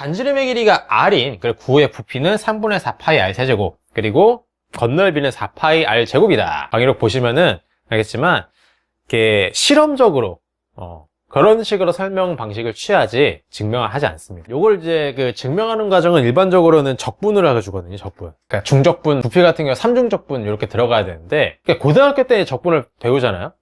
반지름의 길이가 r인, 그리고 구의 부피는 3분의 4 파이 r 세제곱, 그리고 건널비는 4 파이 r 제곱이다. 강의록 보시면은 알겠지만, 이렇게 실험적으로, 그런 식으로 설명 방식을 취하지 증명을 하지 않습니다. 요걸 이제 그 증명하는 과정은 일반적으로는 적분을 해주거든요, 적분. 그러니까 중적분, 부피 같은 경우 3중적분 이렇게 들어가야 되는데, 그러니까 고등학교 때 적분을 배우잖아요?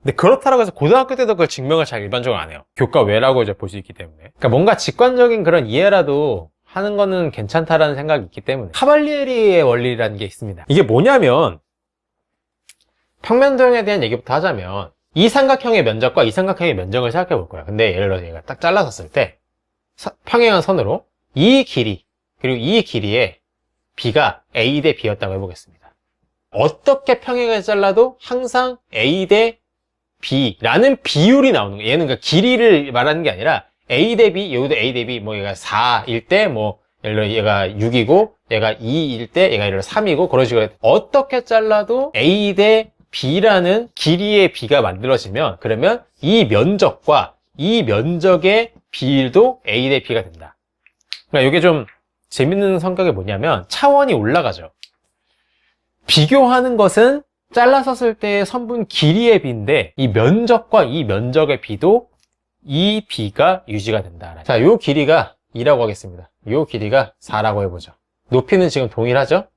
근데 그렇다고 해서 고등학교 때도 그걸 증명을 잘 일반적으로 안 해요. 교과 외라고 이제 볼 수 있기 때문에. 그러니까 뭔가 직관적인 그런 이해라도 하는 거는 괜찮다라는 생각이 있기 때문에. 카발리에리의 원리라는 게 있습니다. 이게 뭐냐면, 평면도형에 대한 얘기부터 하자면, 이 삼각형의 면적과 이 삼각형의 면적을 생각해 볼 거예요. 근데 예를 들어서 얘가 딱 잘라섰을 때 평행한 선으로 이 길이 그리고 이 길이의 b가 a 대 b였다고 해보겠습니다. 어떻게 평행하게 잘라도 항상 a 대 b라는 비율이 나오는 거예요. 얘는 그러니까 길이를 말하는 게 아니라 a 대 b, 여기도 a 대 b, 뭐 얘가 4일 때 뭐 예를 들어 얘가 6이고 얘가 2일 때 얘가 예를 들어 3이고 그런 식으로 어떻게 잘라도 a 대 b라는 길이의 b가 만들어지면 그러면 이 면적과 이 면적의 비율도 a 대 b가 된다. 그러니까 이게 좀 재밌는 성격이 뭐냐면 차원이 올라가죠. 비교하는 것은 잘라섰을 때의 선분 길이의 b인데 이 면적과 이 면적의 b도 이 b가 유지가 된다. 자, 요 길이가 2라고 하겠습니다. 요 길이가 4라고 해보죠. 높이는 지금 동일하죠?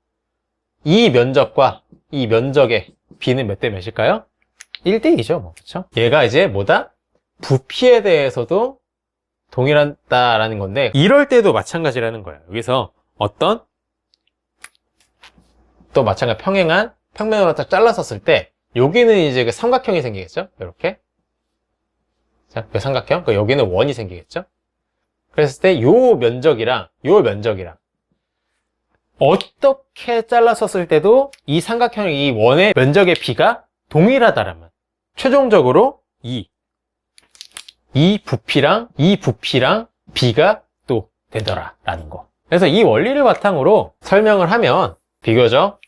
이 면적과 이 면적의 b는 몇 대 몇일까요? 1대 2죠, 뭐. 그쵸? 얘가 이제 뭐다? 부피에 대해서도 동일하다라는 건데, 이럴 때도 마찬가지라는 거예요. 여기서 어떤 또 마찬가지 평행한 평면으로 딱 잘라섰을 때, 여기는 이제 그 삼각형이 생기겠죠? 이렇게. 자, 그 삼각형. 여기는 원이 생기겠죠? 그랬을 때, 요 면적이랑 어떻게 잘라섰을 때도 이 삼각형의 이 원의 면적의 b가 동일하다라면 최종적으로 이 부피랑 b가 또 되더라라는 거. 그래서 이 원리를 바탕으로 설명을 하면 비교적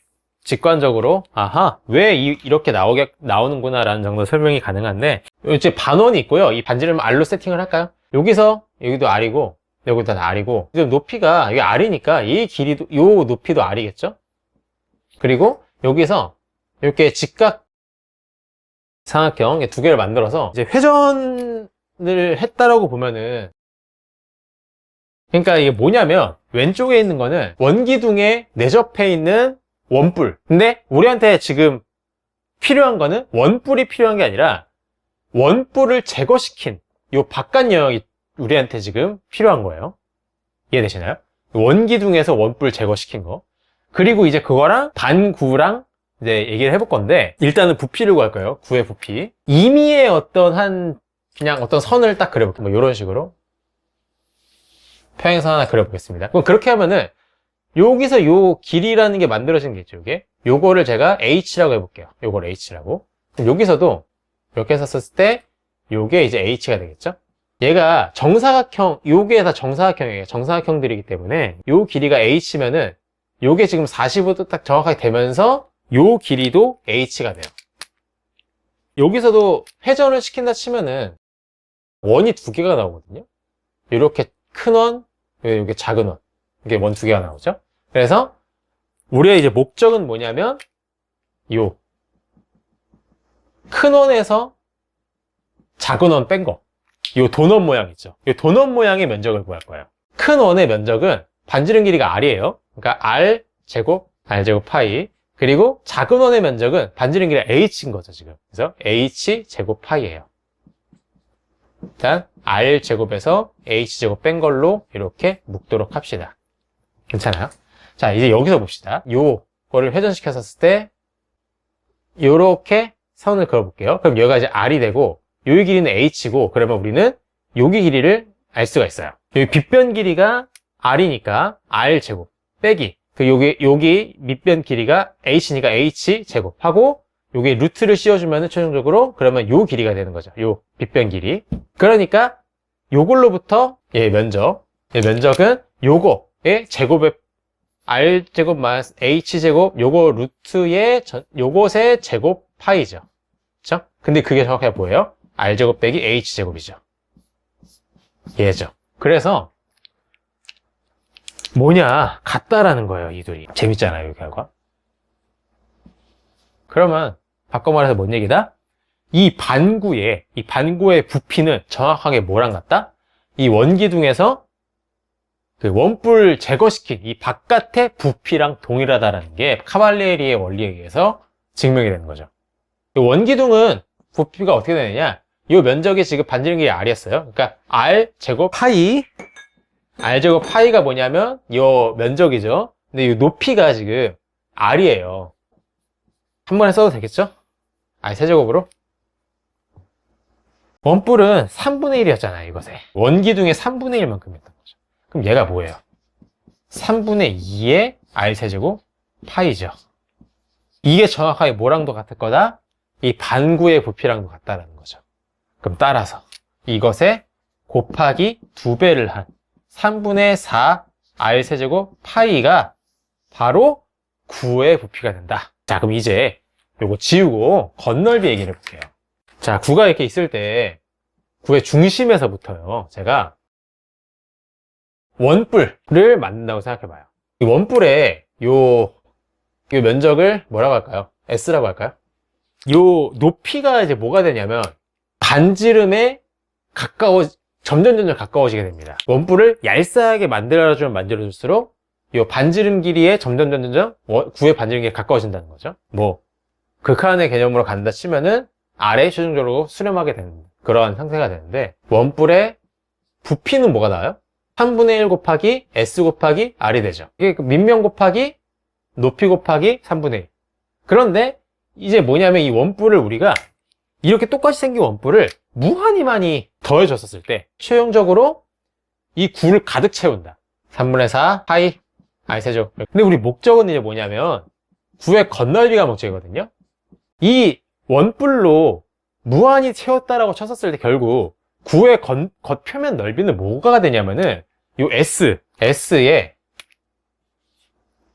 직관적으로 아하 왜 이렇게 나오는구나 라는 정도 설명이 가능한데, 이제 반원이 있고요. 이 반지름 r로 세팅을 할까요? 여기도 r이고 여기도 다 r이고, 지금 높이가 이게 r이니까 이 길이도 요 높이도 r이겠죠? 그리고 여기서 이렇게 직각 삼각형 두 개를 만들어서 이제 회전을 했다라고 보면은, 그러니까 이게 뭐냐면 왼쪽에 있는 거는 원기둥에 내접해 있는 원뿔. 근데 우리한테 지금 필요한 거는 원뿔이 필요한 게 아니라 원뿔을 제거시킨 요 바깥 영역이 우리한테 지금 필요한 거예요. 이해되시나요? 원기둥에서 원뿔 제거시킨 거. 그리고 이제 그거랑 반구랑 이제 얘기를 해볼 건데, 일단은 부피를 구할 거예요. 구의 부피. 임의의 그냥 어떤 선을 딱 그려볼게요. 뭐 이런 식으로. 평행선 하나 그려보겠습니다. 그럼 그렇게 하면은, 여기서 요 길이라는 게 만들어진 게 있죠, 이게. 요거를 제가 h라고 해볼게요. 요걸 h라고. 그럼 여기서도 이렇게 썼을 때, 요게 이제 h가 되겠죠? 얘가 정사각형, 요게 다 정사각형이에요. 정사각형들이기 때문에 요 길이가 h면은 요게 지금 45도 딱 정확하게 되면서 요 길이도 h가 돼요. 여기서도 회전을 시킨다 치면은 원이 두 개가 나오거든요. 이렇게 큰 원, 이렇게 작은 원, 이게 원 두 개가 나오죠. 그래서 우리의 이제 목적은 뭐냐면 요 큰 원에서 작은 원 뺀 거. 이 도넛 모양 있죠. 이 도넛 모양의 면적을 구할 거예요. 큰 원의 면적은 반지름 길이가 r이에요. 그러니까 r 제곱 파이. 그리고 작은 원의 면적은 반지름 길이가 h인 거죠, 지금. 그래서 h 제곱 파이예요. 일단 r 제곱에서 h 제곱 뺀 걸로 이렇게 묶도록 합시다. 괜찮아요? 자, 이제 여기서 봅시다. 요거를 회전시켰을 때 요렇게 선을 그어볼게요. 그럼 여기가 이제 r이 되고 요 길이는 h고, 그러면 우리는 여기 길이를 알 수가 있어요. 여기 빗변 길이가 r이니까 r 제곱 빼기 여기 밑변 길이가 h니까 h 제곱 하고, 여기 루트를 씌워주면 최종적으로 그러면 요 길이가 되는 거죠. 요 빗변 길이. 그러니까 요걸로부터 면적은 요거의 제곱의 r 제곱 마이너스 h 제곱 요거 루트의 요것의 제곱 파이죠. 그렇죠? 근데 그게 정확하게 뭐예요? r제곱 빼기 h제곱이죠. 얘죠. 그래서 뭐냐? 같다라는 거예요, 이 둘이. 재밌잖아요, 이 결과. 그러면 바꿔 말해서 뭔 얘기다? 이 반구의 부피는 정확하게 뭐랑 같다? 이 원기둥에서 그 원뿔 제거시킨 이 바깥의 부피랑 동일하다라는 게 카발리에리의 원리에 의해서 증명이 되는 거죠. 이 원기둥은 부피가 어떻게 되느냐? 이 면적이 지금 반지름길이 R이었어요. 그러니까 R 제곱 파이, R 제곱 파이가 뭐냐면 이 면적이죠. 근데 이 높이가 지금 R이에요. 한 번에 써도 되겠죠? R 세제곱으로. 원뿔은 3분의 1이었잖아요, 이것에. 원기둥의 3분의 1만큼이었던 거죠. 그럼 얘가 뭐예요? 3분의 2의 R 세제곱 파이죠. 이게 정확하게 뭐랑도 같을 거다? 이 반구의 부피랑도 같다라는 거죠. 그럼 따라서 이것에 곱하기 2배를 한 3분의 4 R 세제곱 파이가 바로 9의 부피가 된다. 자, 그럼 이제 요거 지우고 건널비 얘기를 해볼게요. 자, 9가 이렇게 있을 때 9의 중심에서부터요, 제가 원뿔을 만든다고 생각해봐요. 이 원뿔의 요 면적을 뭐라고 할까요? S라고 할까요? 요 높이가 이제 뭐가 되냐면 반지름에 점점 가까워지게 됩니다. 원뿔을 얄쌍하게 만들어줄수록 요 반지름 길이에 점점 9의 반지름 길이가 가까워진다는 거죠. 뭐 극한의 개념으로 간다 치면은 아래 최종적으로 수렴하게 되는 그런 상태가 되는데, 원뿔의 부피는 뭐가 나와요? 3분의 1 곱하기 S 곱하기 R이 되죠. 이게 밑면 곱하기 높이 곱하기 3분의 1. 그런데 이제 뭐냐면 이 원뿔을 우리가 이렇게 똑같이 생긴 원뿔을 무한히 많이 더해줬었을 때 최종적으로 이 9를 가득 채운다. 3분의 4 파이 R 세제곱. 근데 우리 목적은 이제 뭐냐면 9의 건널비가 목적이거든요. 이 원뿔로 무한히 채웠다라고 쳤었을 때 결국 9의 겉표면 넓이는 뭐가 되냐면은 요 S에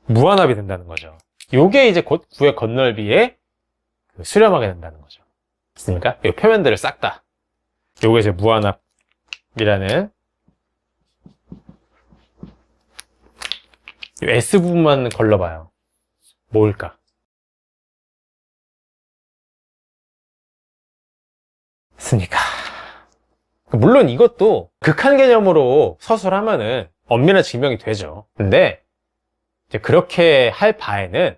무한합이 된다는 거죠. 요게 이제 곧 9의 건널비에 수렴하게 된다는 거죠. 맞습니까? 요 표면들을 싹 다. 요게 이제 무한합이라는 요 S 부분만 걸러봐요. 뭘까? 맞습니까? 물론 이것도 극한 개념으로 서술하면은 엄밀한 증명이 되죠. 근데 이제 그렇게 할 바에는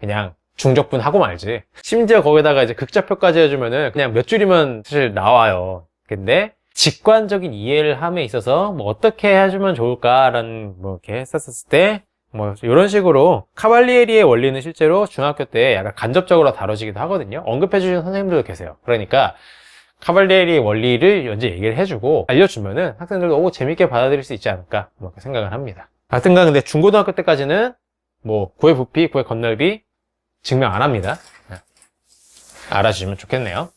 그냥 중적분 하고 말지. 심지어 거기다가 이제 극좌표까지 해주면은 그냥 몇 줄이면 사실 나와요. 근데 직관적인 이해를 함에 있어서 뭐 어떻게 해주면 좋을까라는 뭐 이렇게 했었을 때 뭐 이런 식으로 카발리에리의 원리는 실제로 중학교 때 약간 간접적으로 다뤄지기도 하거든요. 언급해 주시는 선생님들도 계세요. 그러니까 카발리에리의 원리를 먼저 얘기를 해주고 알려주면은 학생들도 오 재밌게 받아들일 수 있지 않을까 뭐 그렇게 생각을 합니다. 하여튼간 근데 중고등학교 때까지는 뭐 9의 부피, 9의 건널비 증명 안 합니다. 알아주시면 좋겠네요.